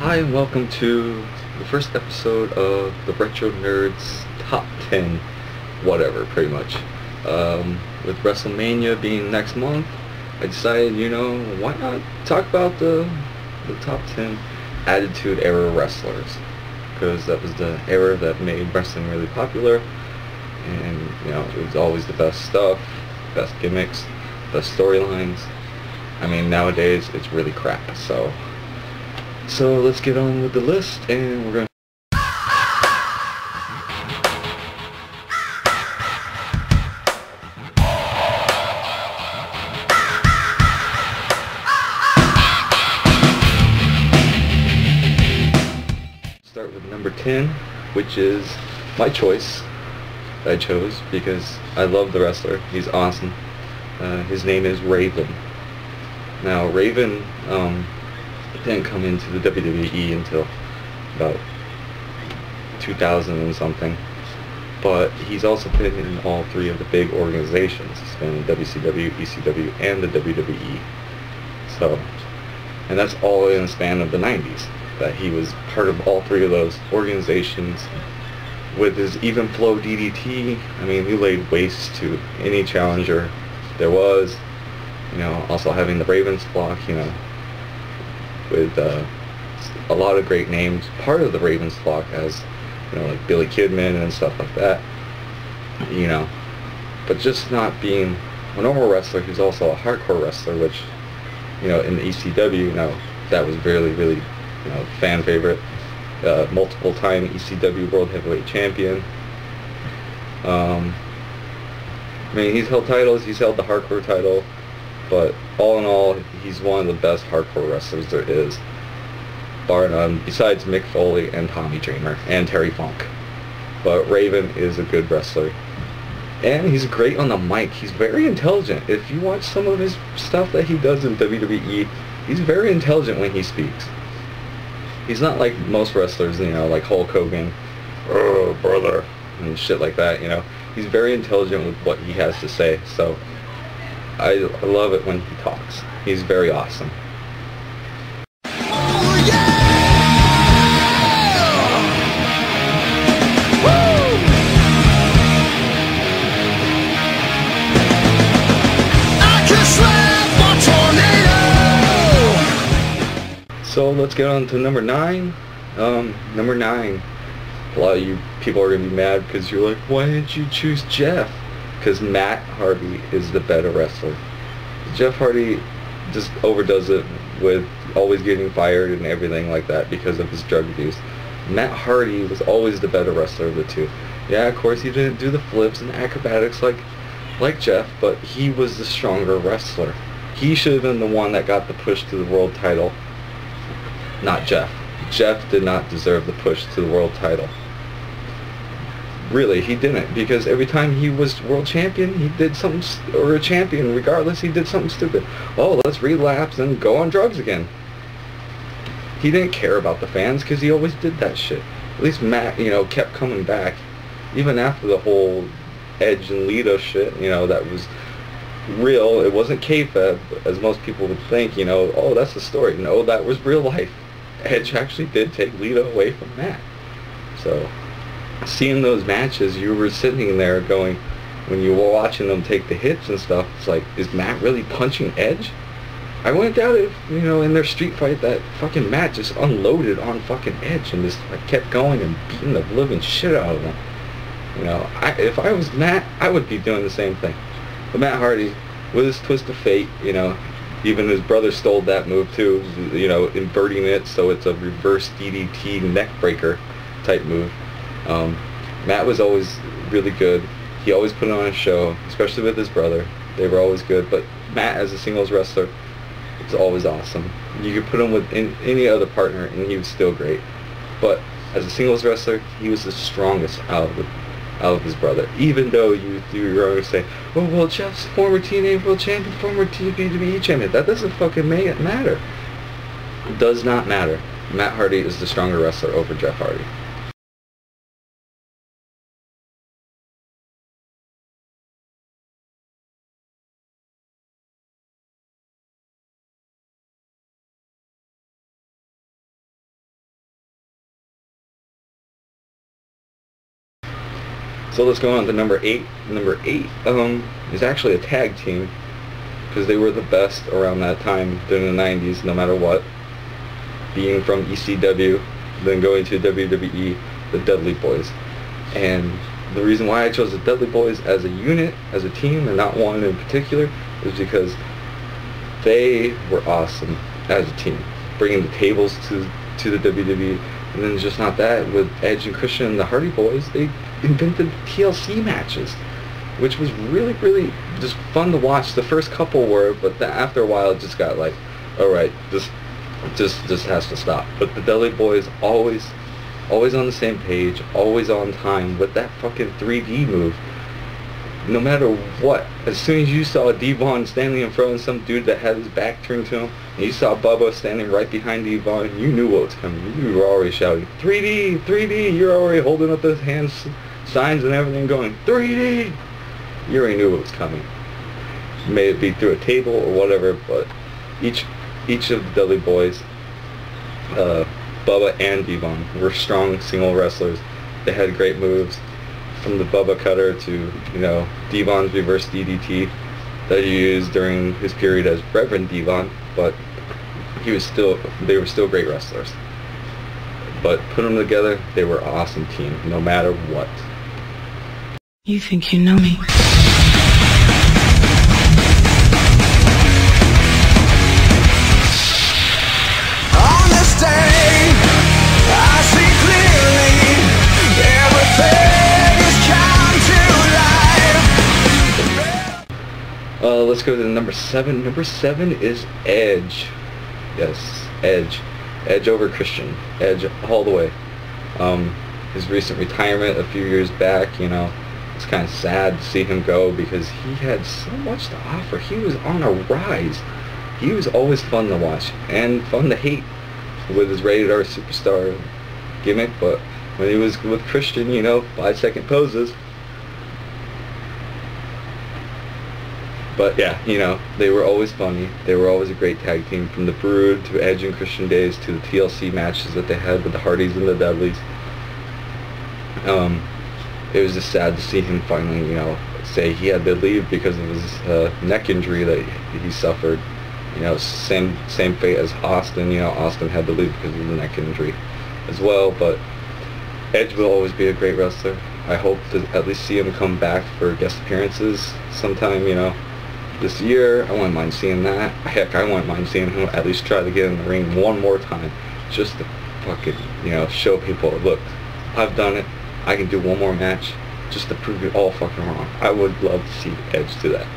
Hi and welcome to the first episode of the Retro Nerds Top 10 whatever, pretty much. With Wrestlemania being next month, I decided, why not talk about the top 10 Attitude Era wrestlers, because that was the era that made wrestling really popular, and, it was always the best stuff, best gimmicks, best storylines. I mean, nowadays, it's really crap, so let's get on with the list, and we're going to start with number 10, which is my choice. I chose because I love the wrestler. He's awesome. His name is Raven. Now, Raven didn't come into the WWE until about 2000 and something, but he's also been in all three of the big organizations. He's been in WCW, ECW, and the WWE. So, and that's all in the span of the 90s, that he was part of all three of those organizations. With his even flow DDT, I mean, he laid waste to any challenger there was. Also having the Ravens block, with a lot of great names, part of the Ravens flock as, like Billy Kidman and stuff like that, but just not being a normal wrestler who's also a hardcore wrestler, which, in the ECW, that was really, really, fan favorite, multiple time ECW World Heavyweight Champion. I mean, he's held titles, he's held the hardcore title, but all in all, he's one of the best hardcore wrestlers there is, bar none, besides Mick Foley and Tommy Dreamer and Terry Funk. But Raven is a good wrestler, and he's great on the mic. He's very intelligent. If you watch some of his stuff that he does in WWE, he's very intelligent when he speaks. He's not like most wrestlers, like Hulk Hogan, oh brother, and shit like that, He's very intelligent with what he has to say, so I love it when he talks. He's very awesome. Oh, yeah! Woo! I can slap a tornado. So let's get on to number 9. Number 9. A lot of you people are going to be mad because you're like, why didn't you choose Jeff? Because Matt Hardy is the better wrestler. Jeff Hardy just overdoes it with always getting fired and everything like that because of his drug abuse. Matt Hardy was always the better wrestler of the two. Yeah, of course he didn't do the flips and acrobatics like Jeff, but he was the stronger wrestler. He should have been the one that got the push to the world title, not Jeff. Jeff did not deserve the push to the world title. Really, he didn't, because every time he was world champion, he did something, or a champion, regardless, he did something stupid. Oh, let's relapse and go on drugs again. He didn't care about the fans, because he always did that shit. At least Matt, kept coming back, even after the whole Edge and Lita shit, that was real. It wasn't kayfabe, as most people would think, oh, that's the story. No, that was real life. Edge actually did take Lita away from Matt. So seeing those matches, you were sitting there going, when you were watching them take the hits and stuff, it's like, is Matt really punching Edge? I wouldn't doubt it, in their street fight, that fucking Matt just unloaded on fucking Edge and just kept going and beating the living shit out of him. If I was Matt, I would be doing the same thing. But Matt Hardy, with his twist of fate, even his brother stole that move too, inverting it so it's a reverse DDT neck breaker type move. Matt was always really good. He always put on a show, especially with his brother. They were always good, but Matt as a singles wrestler was always awesome. You could put him with any other partner and he was still great. But as a singles wrestler, he was the strongest out of his brother. Even though you threw your own say, oh well, Jeff's former TNA World Champion, former WWE Champion. That doesn't fucking matter. It does not matter. Matt Hardy is the stronger wrestler over Jeff Hardy. So let's go on to number 8. Number 8 is actually a tag team, because they were the best around that time during the 90s, no matter what. Being from ECW, then going to WWE, the Dudley Boyz. And the reason why I chose the Dudley Boyz as a unit, as a team, and not one in particular, is because they were awesome as a team, bringing the tables to the WWE. And then just not that, with Edge and Christian and the Hardy Boys, they invented TLC matches, which was really, really just fun to watch. The first couple were, but then after a while it just got like, alright, this has to stop. But the Dudley Boyz always on the same page, always on time with that fucking 3D move. No matter what, as soon as you saw Devon standing in front of some dude that had his back turned to him, and you saw Bubba standing right behind Devon, you knew what was coming. You were already shouting, 3D, 3D, you're already holding up those hand signs and everything going, 3D! You already knew what was coming. May it be through a table or whatever, but each of the Dudley Boyz, Bubba and Devon, were strong single wrestlers. They had great moves, from the Bubba Cutter to, you know, Devon's reverse DDT that he used during his period as Reverend Devon, but they were still great wrestlers. But put them together, they were an awesome team, no matter what. You think you know me? On this day, I see clearly everything is come to life. Let's go to number 7. Number 7 is Edge. Yes, Edge. Edge over Christian. Edge all the way. His recent retirement a few years back, you know, it's kind of sad to see him go because he had so much to offer. He was on a rise. He was always fun to watch and fun to hate with his rated R superstar gimmick, but when he was with Christian, you know, 5-second poses. But yeah, you know, they were always funny. They were always a great tag team, from the Brood to Edge and Christian days to the TLC matches that they had with the Hardys and the Dudleys. It was just sad to see him finally, you know, say he had to leave because of his neck injury that he suffered. You know, same fate as Austin. You know, Austin had to leave because of the neck injury as well. But Edge will always be a great wrestler. I hope to at least see him come back for guest appearances sometime, you know, this year. I wouldn't mind seeing that. Heck, I wouldn't mind seeing him at least try to get in the ring one more time, just to fucking, you know, show people, look, I've done it. I can do one more match, just to prove you all fucking wrong. I would love to see Edge do that.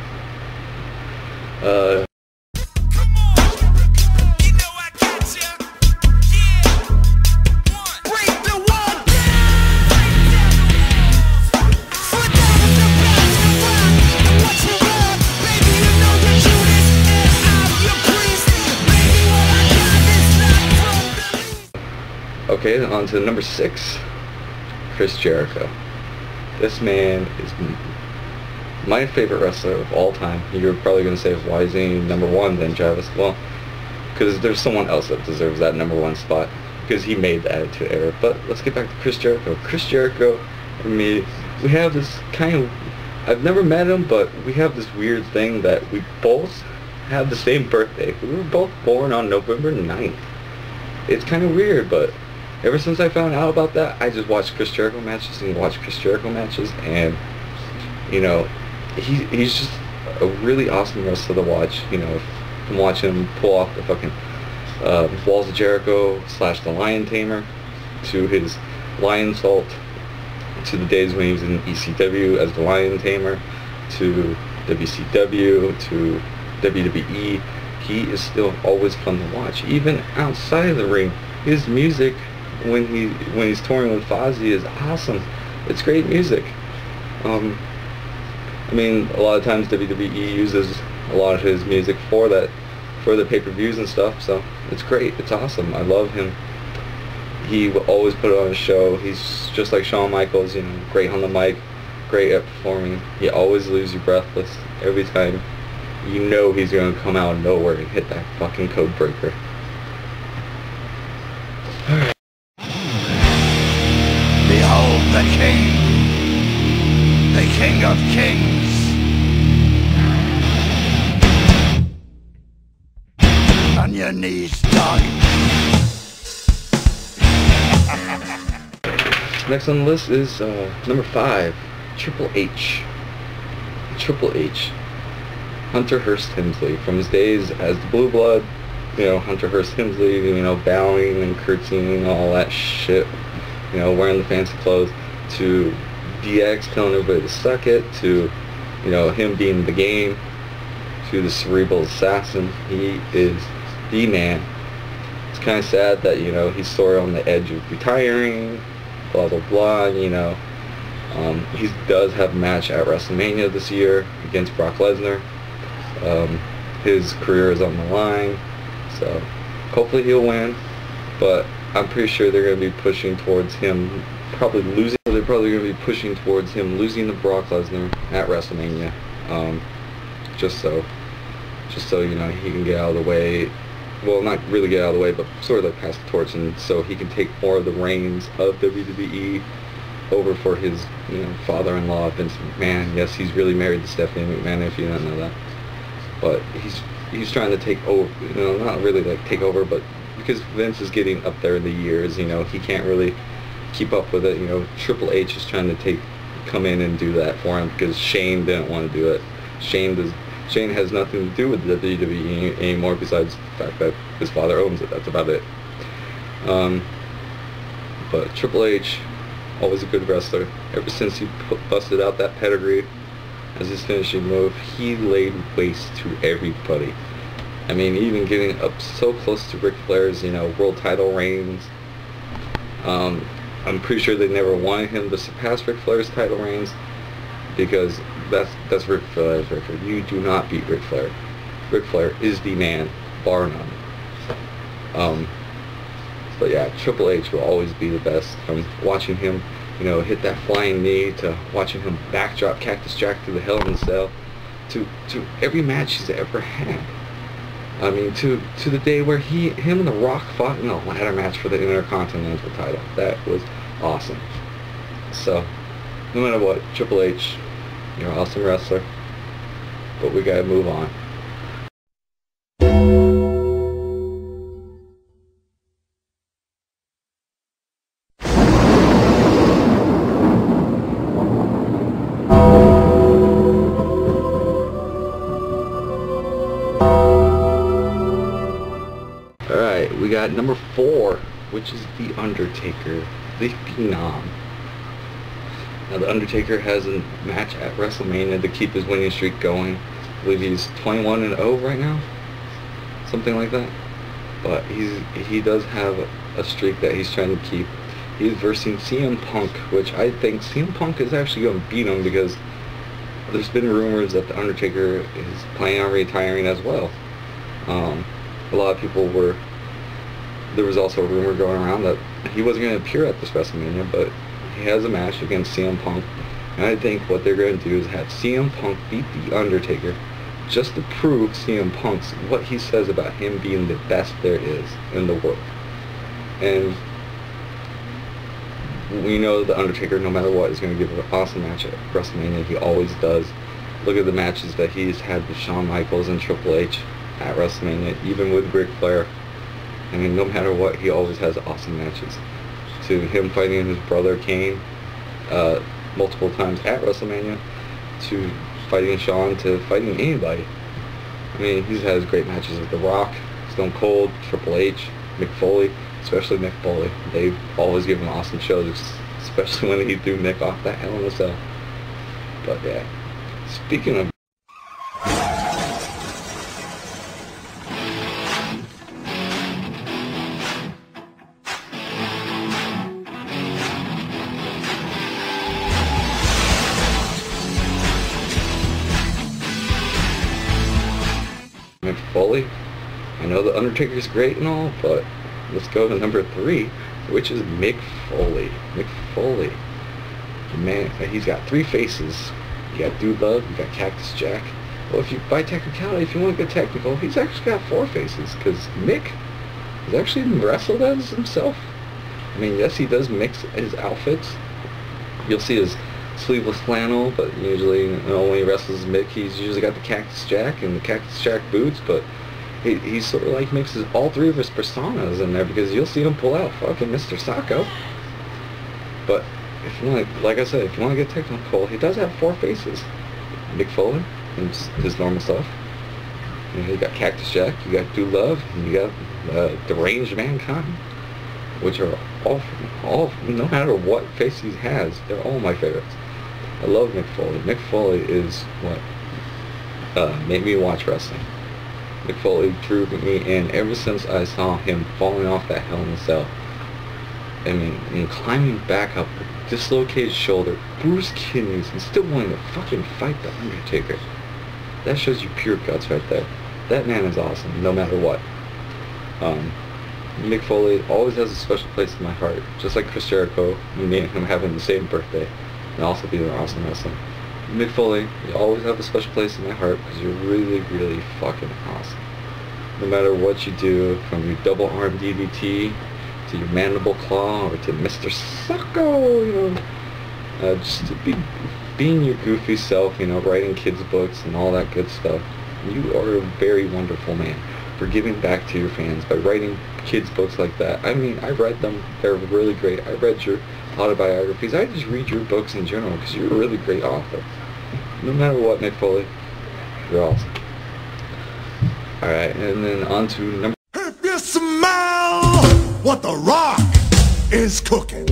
Okay, on to number 6, Chris Jericho. This man is my favorite wrestler of all time. You're probably going to say, why is he number 1 then, Travis? Well, because there's someone else that deserves that number 1 spot, because he made the Attitude Era. But let's get back to Chris Jericho. Chris Jericho and me, we have this kind of, I've never met him, but we have this weird thing that we both have the same birthday. We were both born on November 9th. It's kind of weird, but ever since I found out about that, I just watched Chris Jericho matches and watched Chris Jericho matches, and, you know, he's just a really awesome wrestler to watch. You know, from watching him pull off the fucking Walls of Jericho / the Lion Tamer, to his Lion Salt, to the days when he was in ECW as the Lion Tamer, to WCW, to WWE. He is still always fun to watch, even outside of the ring. His music, when he's touring with Fozzy, is awesome. It's great music. I mean, a lot of times WWE uses a lot of his music for the pay-per-views and stuff, so it's great. It's awesome. I love him. He will always put on a show. He's just like Shawn Michaels, you know, great on the mic, great at performing. He always leaves you breathless every time. You know he's going to come out of nowhere and hit that fucking code breaker. Behold the king. of kings. On your knees, dog. Next on the list is number 5, Triple H. Triple H. Hunter Hearst Helmsley. From his days as the Blue Blood, you know, Hunter Hearst Helmsley, you know, bowing and curtsying and all that shit, you know, wearing the fancy clothes, to DX telling everybody to suck it, to, you know, him being the game, to the cerebral assassin. He is the man. It's kind of sad that, you know, he's sort of on the edge of retiring, blah blah blah, you know. He does have a match at Wrestlemania this year against Brock Lesnar. His career is on the line, so hopefully he'll win, but I'm pretty sure they're going to be pushing towards him probably losing. They're probably going to be pushing towards him losing to Brock Lesnar at Wrestlemania, just so you know, he can get out of the way. Well, not really get out of the way, but sort of like pass the torch, and so he can take more of the reins of WWE over for his, you know, father-in-law, Vince McMahon. Yes, he's really married to Stephanie McMahon, if you don't know that. But he's trying to take over, you know, not really like take over, but because Vince is getting up there in the years, you know, he can't really keep up with it. You know, Triple H is trying to come in and do that for him because Shane didn't want to do it. Shane has nothing to do with the WWE anymore besides the fact that his father owns it. That's about it. But Triple H, always a good wrestler. Ever since he busted out that pedigree as his finishing move, he laid waste to everybody. I mean, even getting up so close to Ric Flair's, you know, world title reigns. I'm pretty sure they never wanted him to surpass Ric Flair's title reigns because that's Ric Flair's record. You do not beat Ric Flair. Ric Flair is the man, bar none. But yeah, Triple H will always be the best. From watching him, you know, hit that flying knee, to watching him backdrop Cactus Jack through the Hell in a Cell, to every match he's ever had. I mean, to the day where him and The Rock fought in a ladder match for the Intercontinental title. That was awesome. So, no matter what, Triple H, you're an awesome wrestler, but we gotta move on. Alright, we got number 4, which is The Undertaker, the Phenom. Now, The Undertaker has a match at WrestleMania to keep his winning streak going. I believe he's 21-0 right now, something like that. But he does have a streak that he's trying to keep. He's versing CM Punk, which I think CM Punk is actually going to beat him because there's been rumors that The Undertaker is planning on retiring as well. A lot of people were... There was also a rumor going around that he wasn't going to appear at this WrestleMania, but he has a match against CM Punk, and I think what they're going to do is have CM Punk beat The Undertaker just to prove CM Punk's what he says about him being the best there is in the world. And we know The Undertaker, no matter what, is going to give an awesome match at WrestleMania. He always does. Look at the matches that he's had with Shawn Michaels and Triple H at WrestleMania, even with Ric Flair. I mean, no matter what, he always has awesome matches. To him fighting his brother Kane multiple times at WrestleMania, to fighting Shawn, to fighting anybody. I mean, he's had great matches with The Rock, Stone Cold, Triple H, Mick Foley, especially Mick Foley. They've always given awesome shows, especially when he threw Mick off that Hell in a Cell. But yeah, speaking of Mick Foley, I know The Undertaker's great and all, but let's go to number 3, which is Mick Foley. Mick Foley. Man, he's got 3 faces. You got Dude Love, you got Cactus Jack. Well, if you, by technicality, if you want to get technical, he's actually got 4 faces, because Mick has actually wrestled as himself. I mean, yes, he does mix his outfits. You'll see his sleeveless flannel, but usually, when he wrestles Mick, he's usually got the Cactus Jack and the Cactus Jack boots, but he sort of like mixes all three of his personas in there, because you'll see him pull out fucking Mr. Sacco. But if you want, like I said, if you want to get technical, he does have 4 faces. Mick Foley, and his normal stuff. You got Cactus Jack, you got Do Love, and you got Deranged Mankind, which are all, no matter what face he has, they're all my favorites. I love Mick Foley. Mick Foley is what made me watch wrestling. Mick Foley drew me in ever since I saw him falling off that Hell in a Cell. I mean, and climbing back up, dislocated shoulder, bruised kidneys, and still wanting to fucking fight the Undertaker. That shows you pure guts right there. That man is awesome, no matter what. Mick Foley always has a special place in my heart, just like Chris Jericho, me and him having the same birthday, and also being an awesome wrestler. Mick Foley, you always have a special place in my heart because you're really, really fucking awesome. No matter what you do, from your double arm DDT to your mandible claw or to Mr. Sacco, just to being your goofy self, writing kids' books and all that good stuff. You are a very wonderful man for giving back to your fans by writing kids' books like that. I mean, I read them. They're really great. I read your autobiographies. I just read your books in general because you're a really great author. No matter what, Mick Foley, you're awesome. Alright, and then on to number... If you smell what the Rock is cooking.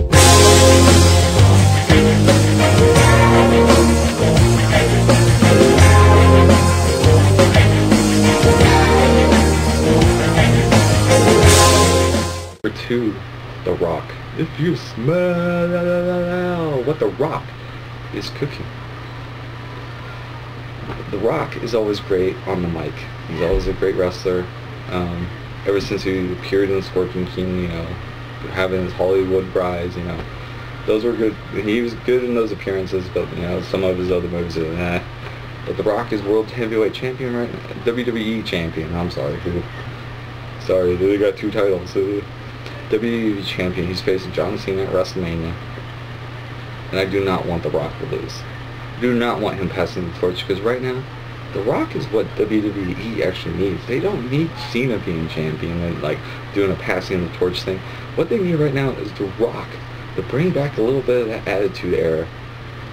Number 2, The Rock. If you smell what The Rock is cooking. The Rock is always great on the mic. He's always a great wrestler. Ever since he appeared in Scorpion King, having his Hollywood brides, those were good. He was good in those appearances, but some of his other moves are nah. But The Rock is World Heavyweight Champion right now. WWE Champion. I'm sorry, sorry, they got 2 titles. WWE Champion. He's facing John Cena at WrestleMania, and I do not want The Rock to lose. I do not want him passing the torch, because right now, The Rock is what WWE actually needs. They don't need Cena being champion and doing a passing the torch thing. What they need right now is The Rock to bring back a little bit of that Attitude Era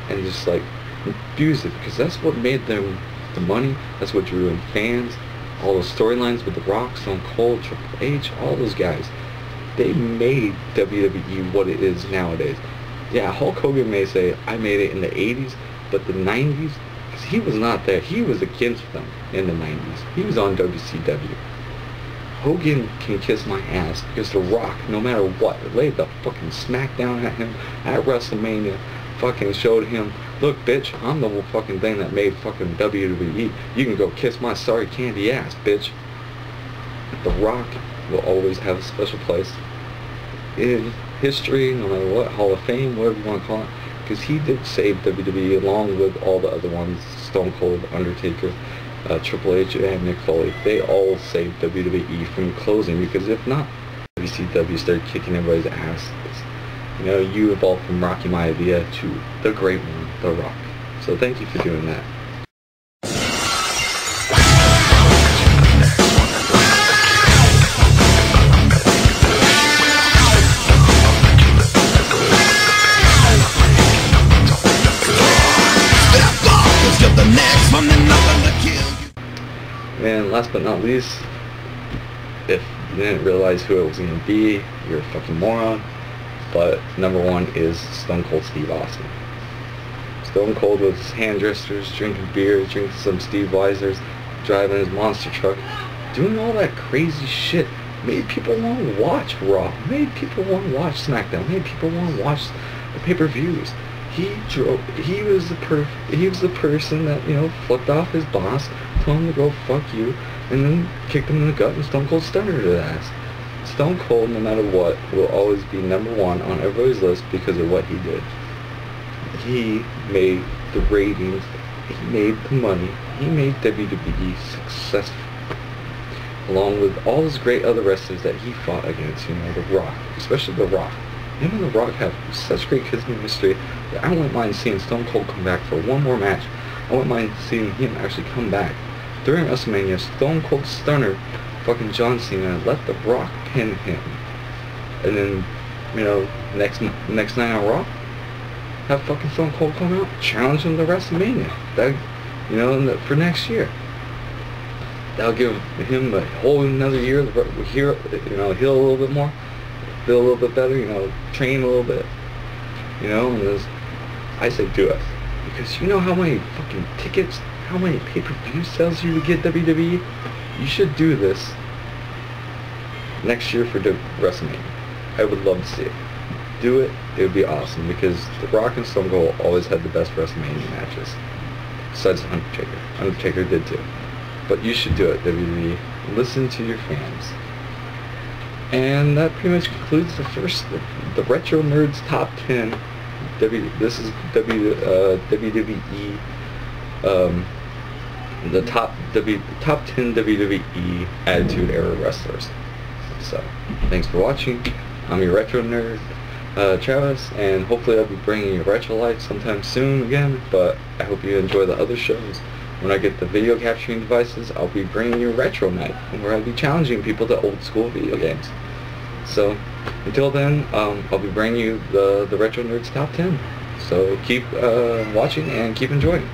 and just infuse it, because that's what made them the money. That's what drew in fans. All those storylines with The Rock, Stone Cold, Triple H, all those guys. They made WWE what it is nowadays. Yeah, Hulk Hogan may say, I made it in the 80s, but the 90s, because he was not there. He was against them in the 90s. He was on WCW. Hogan can kiss my ass because The Rock, no matter what, laid the fucking smack down at him at WrestleMania, fucking showed him, look bitch, I'm the fucking thing that made fucking WWE. You can go kiss my sorry candy ass, bitch. The Rock will always have a special place in history, no matter what, Hall of Fame, whatever you want to call it, because he did save WWE along with all the other ones, Stone Cold, Undertaker, Triple H, and Mick Foley. They all saved WWE from closing, because if not, WCW started kicking everybody's ass. You evolved from Rocky Maivia to the great one, The Rock. So thank you for doing that. And last but not least, if you didn't realize who it was going to be, you're a fucking moron. But number 1 is Stone Cold Steve Austin. Stone Cold with his hand dressers, drinking beer, drinking some Steve Weisers, driving his monster truck, doing all that crazy shit, made people want to watch Raw, made people want to watch SmackDown, made people want to watch the pay-per-views. He was the person that, flipped off his boss, told him to go fuck you, and then kicked him in the gut and Stone Cold stunned his ass. Stone Cold, no matter what, will always be number 1 on everybody's list because of what he did. He made the ratings, he made the money, he made WWE successful. Along with all those great other wrestlers that he fought against, The Rock, especially The Rock. him and The Rock have such great chemistry that I wouldn't mind seeing Stone Cold come back for one more match. I wouldn't mind seeing him actually come back during WrestleMania. Stone Cold Stunner fucking John Cena, let The Rock pin him, and then, you know, next night on Raw, have fucking Stone Cold come out, challenge him to WrestleMania. That, you know, for next year. That'll give him a whole another year to heal, you know, heal a little bit more, feel a little bit better, you know, train a little bit, you know. And I say do it, because you know how many fucking tickets, how many pay-per-view sales you would get WWE. You should do this next year for WrestleMania. I would love to see it. Do it. It would be awesome, because The Rock and Stone Cold always had the best WrestleMania matches, besides Undertaker. Undertaker did too. But you should do it, WWE. Listen to your fans. And that pretty much concludes the Retro Nerds Top 10. This is WWE, the top 10 WWE Attitude Era wrestlers. So, thanks for watching. I'm your Retro Nerd, Travis, and hopefully I'll be bringing you Retro Life sometime soon again, but I hope you enjoy the other shows. When I get the video capturing devices, I'll be bringing you Retro Night, where I'll be challenging people to old school video games. So, until then, I'll be bringing you the Retro Nerds Top 10. So keep watching and keep enjoying.